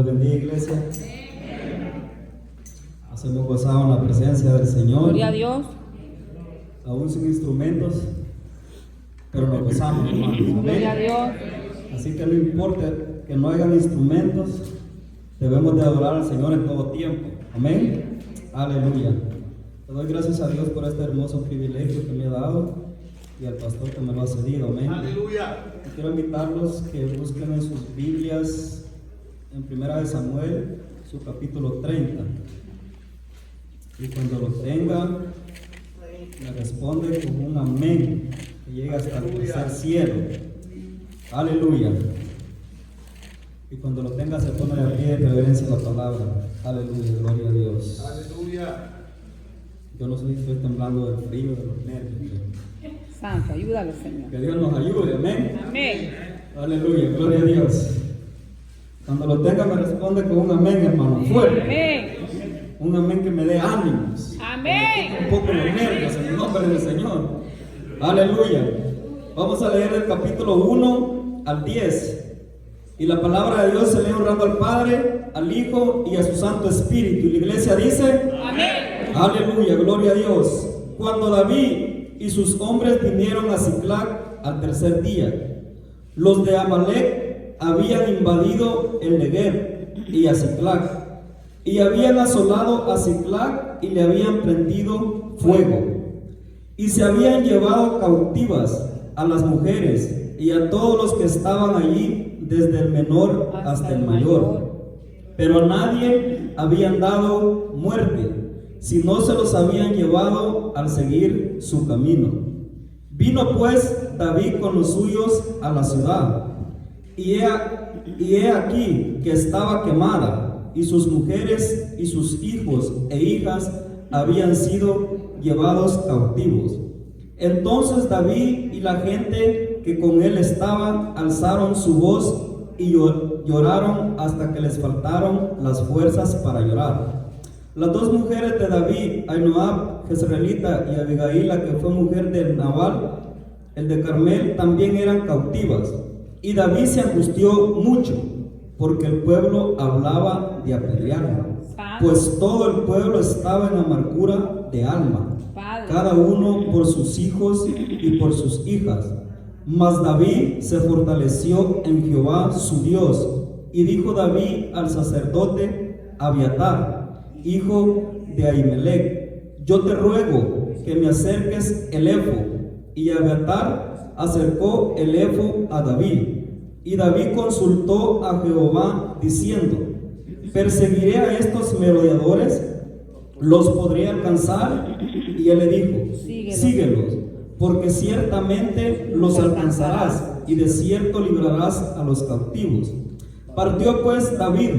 les bendiga, iglesia. Nos hemos gozado en la presencia del Señor. Gloria a Dios. Aún sin instrumentos, pero nos gozamos, hermanos. Gloria a Dios. Así que no importa que no hayan instrumentos, debemos de adorar al Señor en todo tiempo. Amén. Aleluya. Le doy gracias a Dios por este hermoso privilegio que me ha dado y al pastor que me lo ha cedido. Amén. Aleluya. Y quiero invitarlos que busquen en sus Biblias en 1 de Samuel, su capítulo 30. Y cuando lo tengan, me responde con un amén que llega hasta el tercer cielo. Aleluya. Y cuando lo tenga, se pone de pie en reverencia a la palabra. Aleluya, gloria a Dios. Aleluya. Yo no sé si estoy temblando del frío, de los nervios. Santo, ayúdalo, Señor. Que Dios nos ayude, amén. Amén. Aleluya, gloria a Dios. Cuando lo tenga, me responde con un amén, hermano, fuerte. Amén. Un amén que me dé ánimos. Amén. Un poco los nervios en el nombre del Señor. Aleluya. Vamos a leer el capítulo 1 al 10. Y la palabra de Dios se lee honrando al Padre, al Hijo y a su Santo Espíritu. Y la iglesia dice: Amén. Aleluya, gloria a Dios. Cuando David y sus hombres vinieron a Siclac al tercer día, los de Amalec habían invadido el Negev y a Siclac, y habían asolado a Siclac y le habían prendido fuego, y se habían llevado cautivas a las mujeres y a todos los que estaban allí, desde el menor hasta el mayor, pero a nadie habían dado muerte, sino se los habían llevado al seguir su camino. Vino pues David con los suyos a la ciudad, y he aquí que estaba quemada, y sus mujeres y sus hijos e hijas habían sido llevados cautivos. Entonces David y la gente que con él estaba alzaron su voz y lloraron hasta que les faltaron las fuerzas para llorar. Las dos mujeres de David, Ainoab, jezreelita, y Abigail, la que fue mujer de Nabal, el de Carmel, también eran cautivas. Y David se angustió mucho, porque el pueblo hablaba de apedrearlo, pues todo el pueblo estaba en amargura de alma, cada uno por sus hijos y por sus hijas. Mas David se fortaleció en Jehová su Dios, y dijo David al sacerdote Abiatar, hijo de Ahimelech: yo te ruego que me acerques el éfod. Y Abiatar acercó el éfod a David. Y David consultó a Jehová diciendo: ¿perseguiré a estos merodeadores? ¿Los podré alcanzar? Y él le dijo: síguelos, porque ciertamente los alcanzarás, y de cierto librarás a los cautivos. Partió pues David,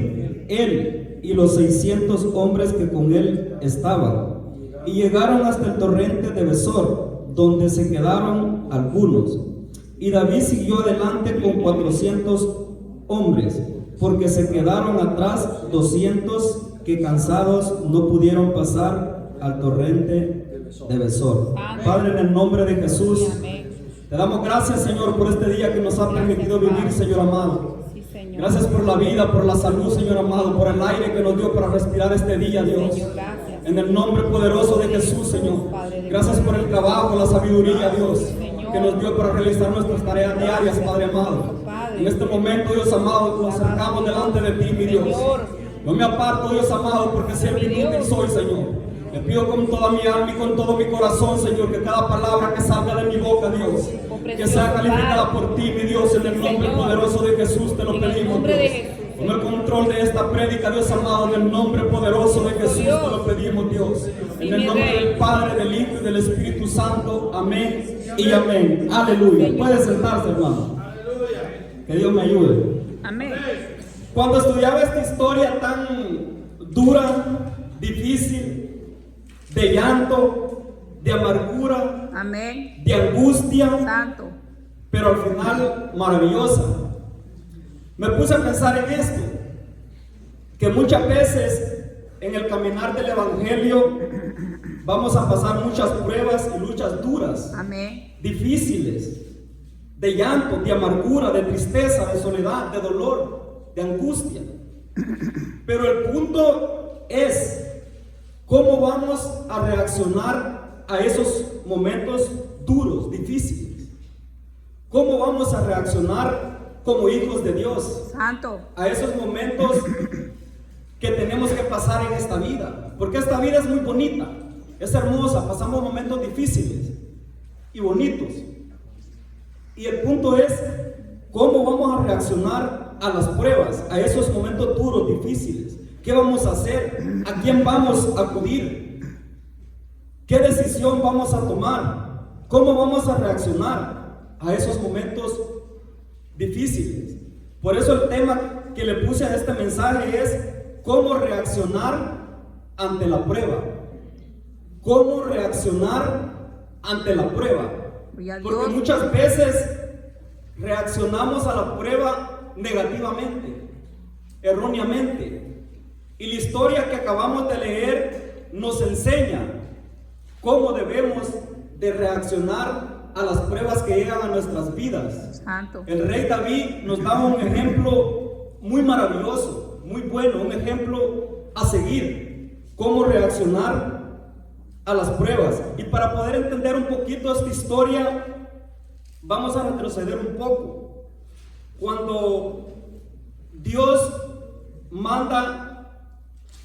él y los 600 hombres que con él estaban, y llegaron hasta el torrente de Besor, donde se quedaron algunos. Y David siguió adelante con 400 hombres, porque se quedaron atrás 200 que cansados no pudieron pasar al torrente de Besor. Padre, en el nombre de Jesús, te damos gracias, Señor, por este día que nos ha permitido vivir, Señor amado. Gracias por la vida, por la salud, Señor amado, por el aire que nos dio para respirar este día, Dios. En el nombre poderoso de Jesús, Señor. Gracias por el trabajo, la sabiduría, Dios, que nos dio para realizar nuestras tareas diarias, Padre amado. En este momento, Dios amado, nos acercamos delante de ti, mi Dios. No me aparto, Dios amado, porque siempre inútil soy, Señor. Te pido con toda mi alma y con todo mi corazón, Señor, que cada palabra que salga de mi boca, Dios, que sea calificada por ti, mi Dios, en el nombre poderoso de Jesús te lo pedimos, Dios. Con el control de esta prédica, Dios amado, en el nombre poderoso de Jesús te lo pedimos, Dios. En el nombre del Padre, del Hijo y del Espíritu Santo. Amén y amén. Aleluya. Puede sentarse, hermano. Que Dios me ayude. Amén. Cuando estudiaba esta historia tan dura, difícil, de llanto, de amargura, Amén. de angustia, Santo. pero al final maravillosa, me puse a pensar en esto, que muchas veces en el caminar del Evangelio vamos a pasar muchas pruebas y luchas duras, Amén. difíciles, de llanto, de amargura, de tristeza, de soledad, de dolor, de angustia. Pero el punto es cómo vamos a reaccionar a esos momentos duros, difíciles. ¿Cómo vamos a reaccionar como hijos de Dios Santo. a esos momentos que tenemos que pasar en esta vida? Porque esta vida es muy bonita, es hermosa, pasamos momentos difíciles y bonitos. Y el punto es cómo vamos a reaccionar a las pruebas, a esos momentos duros, difíciles. ¿Qué vamos a hacer? ¿A quién vamos a acudir? ¿Qué decisión vamos a tomar? ¿Cómo vamos a reaccionar a esos momentos difíciles? Por eso el tema que le puse a este mensaje es cómo reaccionar ante la prueba. ¿Cómo reaccionar ante la prueba? Porque muchas veces reaccionamos a la prueba negativamente, erróneamente. Y la historia que acabamos de leer nos enseña cómo debemos de reaccionar a las pruebas que llegan a nuestras vidas. Santo. El rey David nos da un ejemplo muy maravilloso, muy bueno, un ejemplo a seguir, cómo reaccionar a las pruebas. Y para poder entender un poquito esta historia, vamos a retroceder un poco. Cuando Dios manda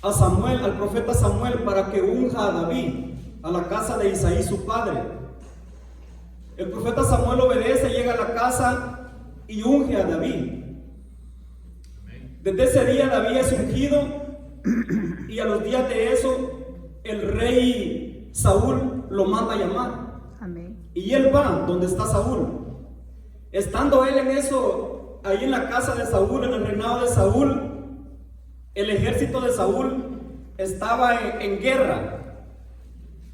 a Samuel, al profeta Samuel, para que unja a David a la casa de Isaí su padre, el profeta Samuel obedece, llega a la casa y unge a David. Desde ese día David es ungido, y a los días de eso el rey Saúl lo manda a llamar. Amén. Y él va donde está Saúl. Estando él en eso, ahí en la casa de Saúl, en el reinado de Saúl, el ejército de Saúl estaba en guerra.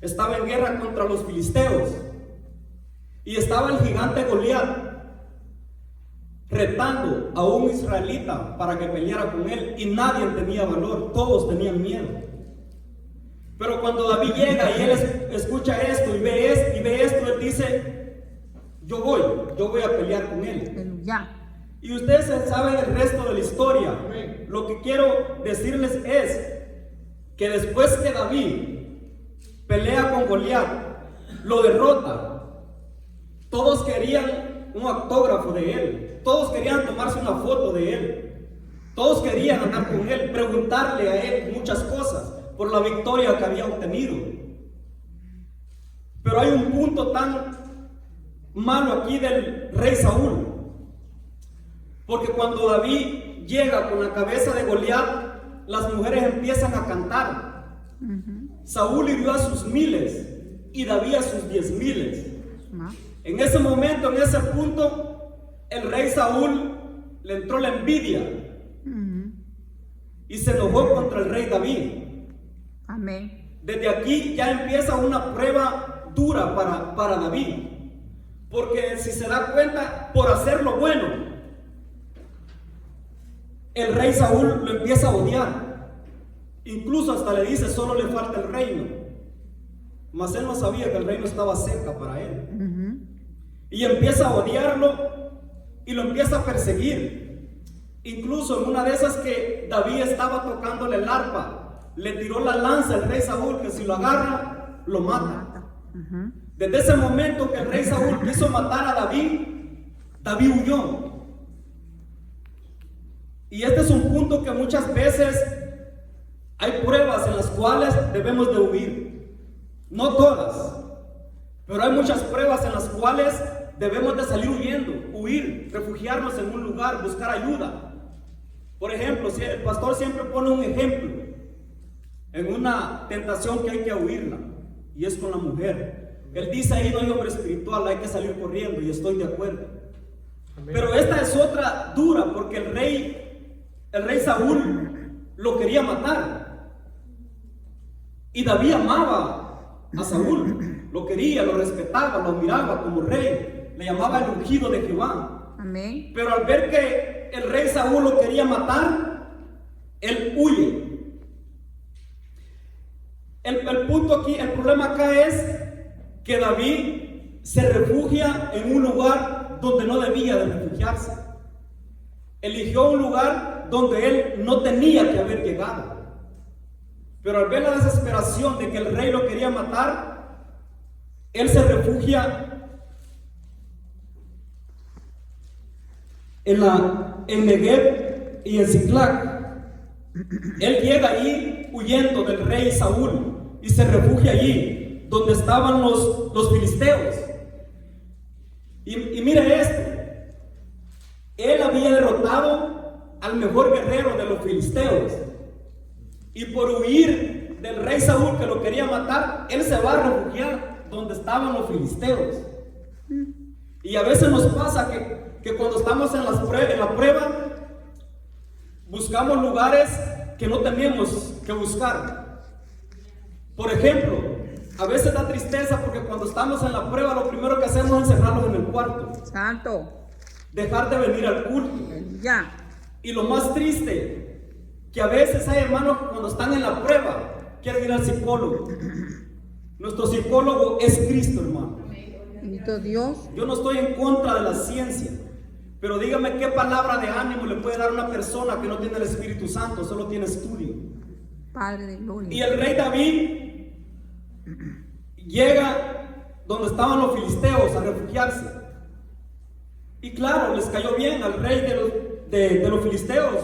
Estaba en guerra contra los filisteos. Y estaba el gigante Goliat retando a un israelita para que peleara con él. Y nadie tenía valor, todos tenían miedo. Pero cuando David llega y él escucha esto y ve esto, él dice: yo voy a pelear con él. Aleluya. Y ustedes saben el resto de la historia. Lo que quiero decirles es que después que David pelea con Goliat, lo derrota, todos querían un autógrafo de él, todos querían tomarse una foto de él, todos querían andar con él, preguntarle a él muchas cosas por la victoria que había obtenido. Pero hay un punto tan malo aquí del rey Saúl, porque cuando David llega con la cabeza de Goliat, las mujeres empiezan a cantar. Saúl hirió a sus 1000 y David a sus 10,000. En ese momento, en ese punto, el rey Saúl le entró la envidia y se enojó contra el rey David. Amén. Desde aquí ya empieza una prueba dura para David, porque si se da cuenta, por hacer lo bueno, el rey Saúl lo empieza a odiar. Incluso hasta le dice: solo le falta el reino. Mas él no sabía que el reino estaba cerca para él. Y empieza a odiarlo y lo empieza a perseguir. Incluso en una de esas que David estaba tocándole el arpa, le tiró la lanza al rey Saúl, que si lo agarra, lo mata. Desde ese momento que el rey Saúl quiso matar a David, David huyó. Y este es un punto que muchas veces hay pruebas en las cuales debemos de huir. No todas, pero hay muchas pruebas en las cuales debemos de salir huyendo, huir, refugiarnos en un lugar, buscar ayuda. Por ejemplo, si el pastor siempre pone un ejemplo en una tentación que hay que huirla, y es con la mujer. Él dice: ahí no hay hombre espiritual, hay que salir corriendo, y estoy de acuerdo. Amén. Pero esta es otra dura, porque el rey Saúl lo quería matar, y David amaba a Saúl, lo quería, lo respetaba, lo admiraba como rey, le llamaba el ungido de Jehová. Amén. Pero al ver que el rey Saúl lo quería matar, él huye. El punto aquí, el problema acá es que David se refugia en un lugar donde no debía de refugiarse. Eligió un lugar lugar donde él no tenía que haber llegado. Pero al ver la desesperación de que el rey lo quería matar, él se refugia en Negev y en Ziklag. Él llega allí huyendo del rey Saúl y se refugia allí donde estaban los filisteos. Y mire esto, él había derrotado al mejor guerrero de los filisteos, y por huir del rey Saúl que lo quería matar, él se va a refugiar donde estaban los filisteos. Y a veces nos pasa que cuando estamos en la prueba, buscamos lugares que no tenemos que buscar. Por ejemplo, a veces da tristeza porque cuando estamos en la prueba, lo primero que hacemos es encerrarnos en el cuarto. Santo. Dejar de venir al culto. Ya. Y lo más triste, que a veces hay hermanos que cuando están en la prueba quieren ir al psicólogo. Nuestro psicólogo es Cristo, hermano. Bendito Dios. Yo no estoy en contra de la ciencia, pero dígame qué palabra de ánimo le puede dar a una persona que no tiene el Espíritu Santo, solo tiene estudio. Padre de gloria. Y el rey David llega donde estaban los filisteos a refugiarse. Y claro, les cayó bien al rey de los filisteos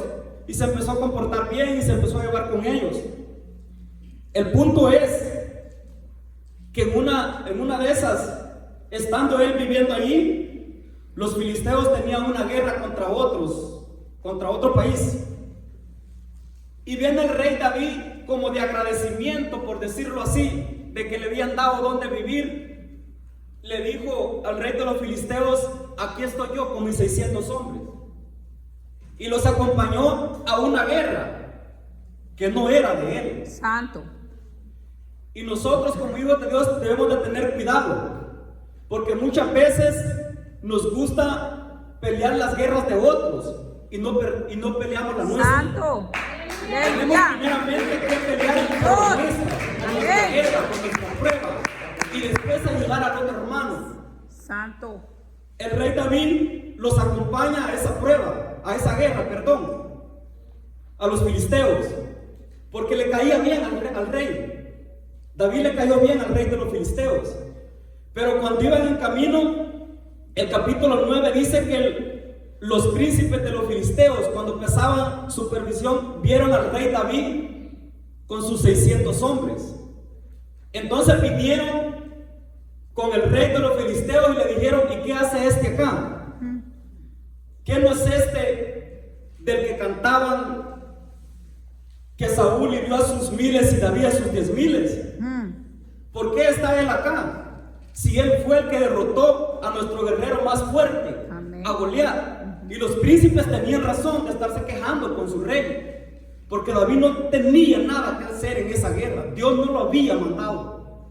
y se empezó a comportar bien y se empezó a llevar con ellos. El punto es que en una de esas, estando él viviendo allí, los filisteos tenían una guerra contra otro país. Y viene el rey David como de agradecimiento, por decirlo así, de que le habían dado donde vivir. Le dijo al rey de los filisteos: aquí estoy yo con mis 600 hombres. Y los acompañó a una guerra que no era de él. Santo. Y nosotros como hijos de Dios debemos de tener cuidado, porque muchas veces nos gusta pelear las guerras de otros y no peleamos la nuestra. Santo. Tenemos primeramente que pelear por nuestra guerra, por nuestra prueba, y después ayudar al otro hermano. Santo. El rey David los acompaña a esa prueba, a esa guerra, a los filisteos, porque le caía bien al rey. David le cayó bien al rey de los filisteos. Pero cuando iban en camino, el capítulo 9 dice que los príncipes de los filisteos, cuando empezaban su perdición, vieron al rey David con sus 600 hombres. Entonces vinieron con el rey de los filisteos y le dijeron: ¿y qué hace este acá? ¿Qué no es este del que cantaban que Saúl hirió a sus miles y David a sus 10,000? ¿Por qué está él acá? Si él fue el que derrotó a nuestro guerrero más fuerte, Amén. a Goliat. Y los príncipes tenían razón de estarse quejando con su rey, porque David no tenía nada que hacer en esa guerra. Dios no lo había mandado.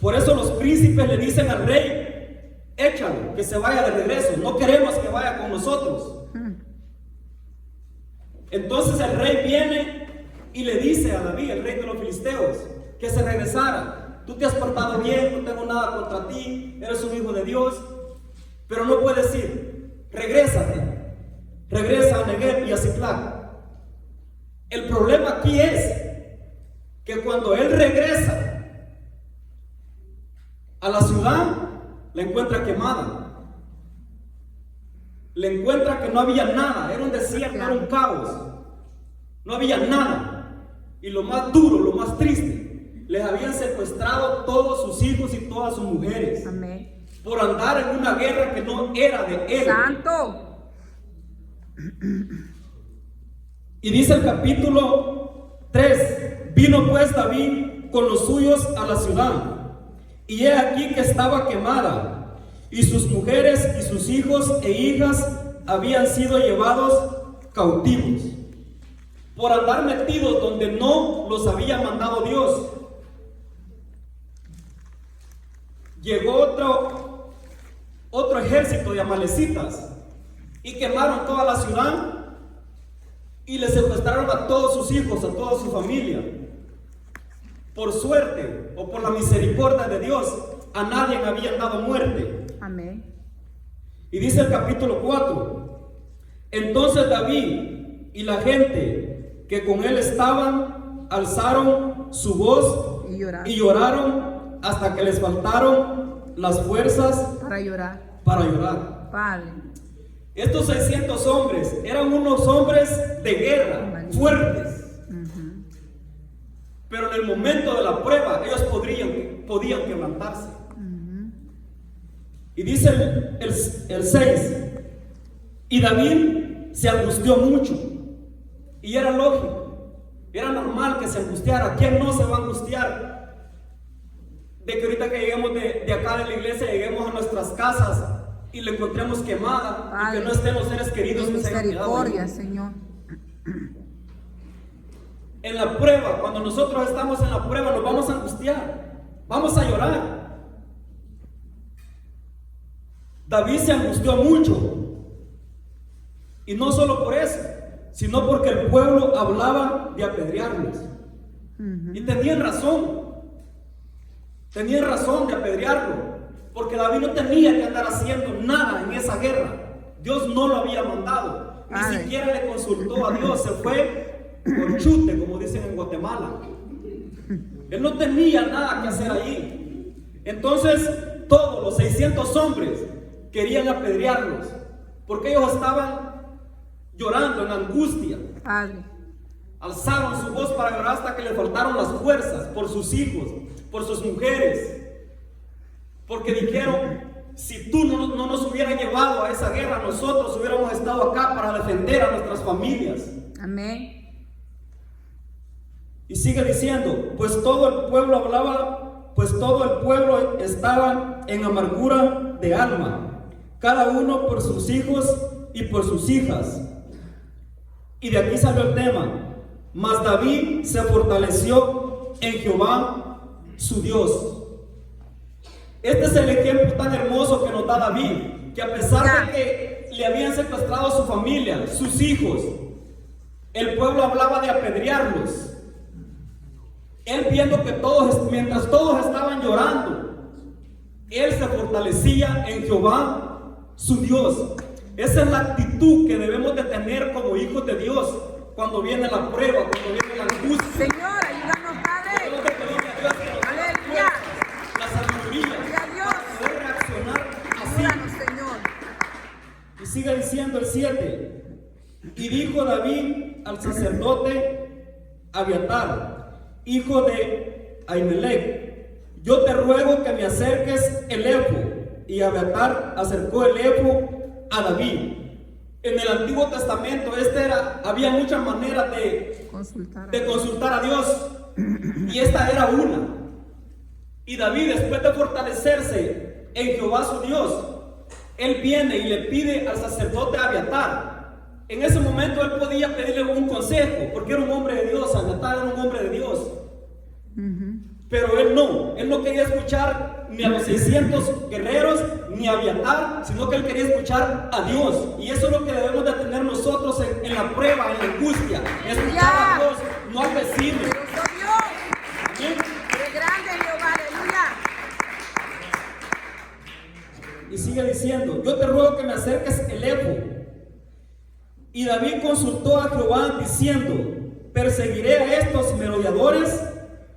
Por eso los príncipes le dicen al rey: échalo, que se vaya de regreso, no queremos que vaya con nosotros. Entonces el rey viene y le dice a David, el rey de los filisteos, que se regresara. Tú te has portado bien, no tengo nada contra ti, eres un hijo de Dios, pero no puedes ir. Regrésate, regresa a Negev y a Ziklag. El problema aquí es que cuando él regresa a la ciudad, la encuentra quemada. Le encuentra que no había nada, era un desierto, era un caos, no había nada. Y lo más duro, lo más triste, les habían secuestrado todos sus hijos y todas sus mujeres. Amén. Por andar en una guerra que no era de él. Santo. Y dice el capítulo 3: vino pues David con los suyos a la ciudad, y he aquí que estaba quemada, y sus mujeres y sus hijos e hijas habían sido llevados cautivos, por andar metidos donde no los había mandado Dios. Llegó otro ejército de amalecitas y quemaron toda la ciudad y le secuestraron a todos sus hijos, a toda su familia. Por suerte o por la misericordia de Dios, a nadie le habían dado muerte. Amén. Y dice el capítulo 4: entonces David y la gente que con él estaban alzaron su voz y y lloraron hasta que les faltaron las fuerzas para llorar. para llorar. Padre, Estos 600 hombres eran unos hombres de guerra, fuertes. Pero en el momento de la prueba, ellos podían quebrantarse. Y dice el 6, y David se angustió mucho. Y era lógico, era normal que se angustiara. ¿Quién no se va a angustiar? De que ahorita que lleguemos de acá de la iglesia, lleguemos a nuestras casas y la encontremos quemada, y que no estén los seres queridos ten que se hayan quedado ahí. misericordia, Señor. En la prueba, cuando nosotros estamos en la prueba, nos vamos a angustiar, vamos a llorar. David se angustió mucho, y no solo por eso, sino porque el pueblo hablaba de apedrearlos. Y tenían razón de apedrearlo, porque David no tenía que andar haciendo nada en esa guerra. Dios no lo había mandado, ni siquiera le consultó a Dios, se fue por chute, como dicen en Guatemala. Él no tenía nada que hacer allí. Entonces todos los 600 hombres querían apedrearlos, porque ellos estaban llorando en angustia. Padre, Alzaron su voz para llorar hasta que le faltaron las fuerzas por sus hijos, por sus mujeres, porque dijeron: si tú no nos hubieras llevado a esa guerra, nosotros hubiéramos estado acá para defender a nuestras familias. amén. Y sigue diciendo, pues todo el pueblo estaba en amargura de alma, cada uno por sus hijos y por sus hijas. Y de aquí salió el tema. Mas David se fortaleció en Jehová su Dios. Este es el ejemplo tan hermoso que nos da David, que a pesar de que le habían secuestrado a su familia, sus hijos, el pueblo hablaba de apedrearlos. Él, viendo que mientras todos estaban llorando, él se fortalecía en Jehová su Dios. Esa es la actitud que debemos de tener como hijos de Dios cuando viene la prueba, cuando viene la angustia. Señor, ayúdanos, Padre. Debemos de pedirle a Dios que nos dé Aleluya. la sabiduría Gloria a Dios. para poder reaccionar así. Ayúdanos, Señor. Y sigue diciendo el 7. Y dijo David al sacerdote Abiatar, hijo de Ahimelech: yo te ruego que me acerques el ephod. Y Abiatar acercó el ephod a David. En el Antiguo Testamento había muchas maneras de consultar a Dios, y esta era una. Y David, después de fortalecerse en Jehová su Dios, él viene y le pide al sacerdote Abiatar. En ese momento él podía pedirle un consejo, porque era un hombre de Dios. Abiatar era un hombre de Dios. Pero él no quería escuchar ni a los 600 guerreros ni a Abiatar, sino que él quería escuchar a Dios. Y eso es lo que debemos de tener nosotros en la prueba, en la angustia: escuchar a Dios, no al vecino. Poderoso Dios. Amén. Eres grande, Jehová, aleluya. Y sigue diciendo: yo te ruego que me acerques el ephod. Y David consultó a Jehová diciendo: ¿perseguiré a estos merodeadores?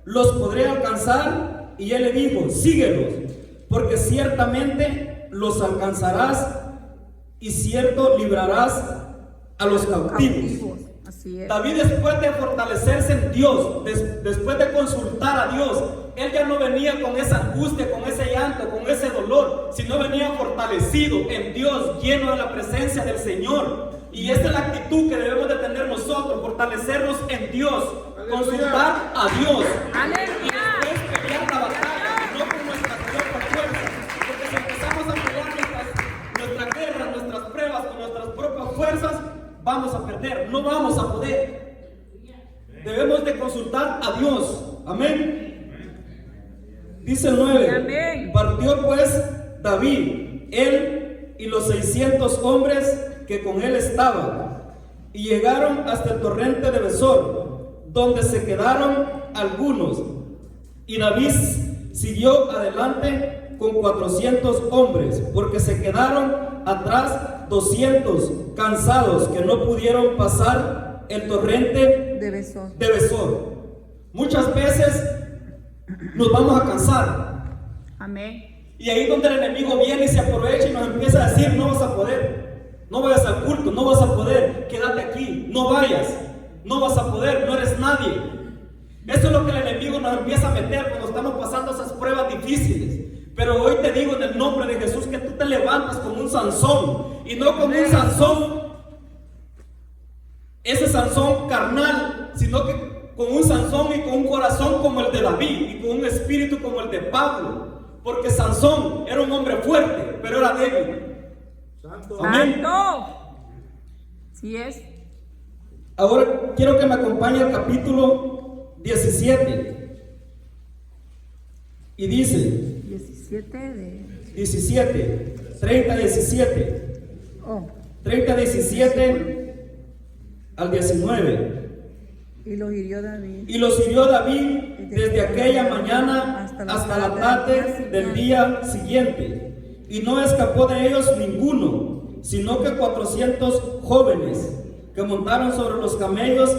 ¿Los podré alcanzar? Y él le dijo: síguelos, porque ciertamente los alcanzarás, y cierto librarás a los cautivos. Así es. David, después de fortalecerse en Dios, después de consultar a Dios, él ya no venía con esa angustia, con ese llanto, con ese dolor, sino venía fortalecido en Dios, lleno de la presencia del Señor. Y esta es la actitud que debemos de tener nosotros: fortalecernos en Dios, consultar a Dios, y después pelear la batalla, no con nuestra propia fuerza. Porque si empezamos a pelear nuestra guerra, nuestras pruebas con nuestras propias fuerzas, vamos a perder, no vamos a poder. Debemos de consultar a Dios. Amén. Dice el 9. Amén. Partió pues David, él y los 600 hombres que con él estaban, y llegaron hasta el torrente de Besor, donde se quedaron algunos. Y David siguió adelante con 400 hombres, porque se quedaron atrás 200 cansados, que no pudieron pasar el torrente de Besor. de Besor. Muchas veces nos vamos a cansar. Amén. Y ahí es donde el enemigo viene y se aprovecha y nos empieza a decir: no vas a poder, no vayas al culto, no vas a poder, quédate aquí, no vayas, no vas a poder, no eres nadie. Eso es lo que el enemigo nos empieza a meter cuando estamos pasando esas pruebas difíciles. Pero hoy te digo en el nombre de Jesús que tú te levantas como un Sansón, y no como un Sansón, ese Sansón carnal, sino que con un Sansón y con un corazón como el de David y con un espíritu como el de Pablo. Porque Sansón era un hombre fuerte, pero era débil. Amén. Santo. Sí es. Ahora quiero que me acompañe al capítulo 17. Y dice 17, 30, 17. Oh. 30, 17 al 19. Y los hirió David. Y los hirió David desde aquella mañana hasta la tarde del día siguiente. Y no escapó de ellos ninguno, sino que 400 jóvenes que montaron sobre los camellos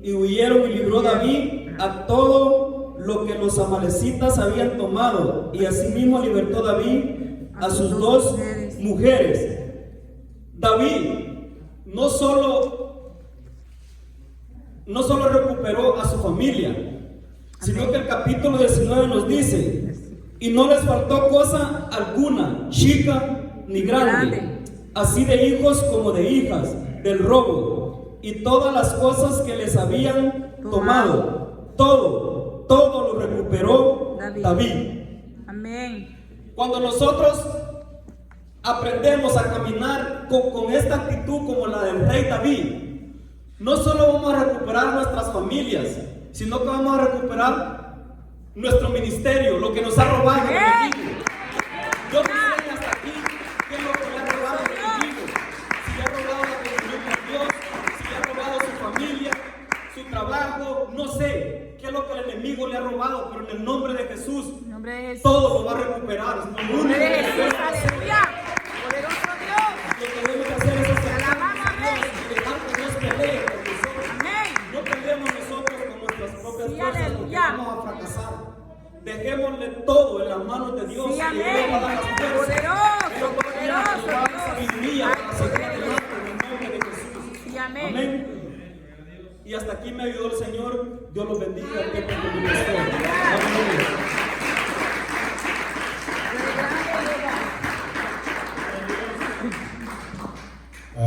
y huyeron, y libró David a todo lo que los amalecitas habían tomado. Y asimismo libertó David a sus dos mujeres. David no solo recuperó a su familia, sino que el capítulo 19 nos dice: y no les faltó cosa alguna, chica ni grande, así de hijos como de hijas, del robo, y todas las cosas que les habían tomado, todo lo recuperó David. Amén. Cuando nosotros aprendemos a caminar con esta actitud como la del rey David, no solo vamos a recuperar nuestras familias, sino que vamos a recuperar nuestro ministerio, lo que nos ha robado el enemigo. Yo no sé hasta aquí qué es lo que le ha robado el enemigo. Si le ha robado la comunión con Dios, si le ha robado su familia, su trabajo, no sé qué es lo que el enemigo le ha robado, pero en el nombre de Jesús, todo lo va a recuperar. Nombre de Jesús, aleluya. Poderoso Dios. Lo que debemos hacer es alabamos a Dios y dejar que Dios pelee por nosotros. Amén. No peleemos nosotros con nuestras propias fuerzas, porque vamos a fracasar. Dejémosle todo en las manos de Dios. Sí, y amén. Él nos va a dar las fuerzas. Poderoso, Él nos va a dar sabiduría Ay, para seguir poderoso. adelante en el nombre de Jesús. Sí, amén. Amén. Y hasta aquí me ayudó el Señor. Dios los bendiga. Que con mi pastor. Amén.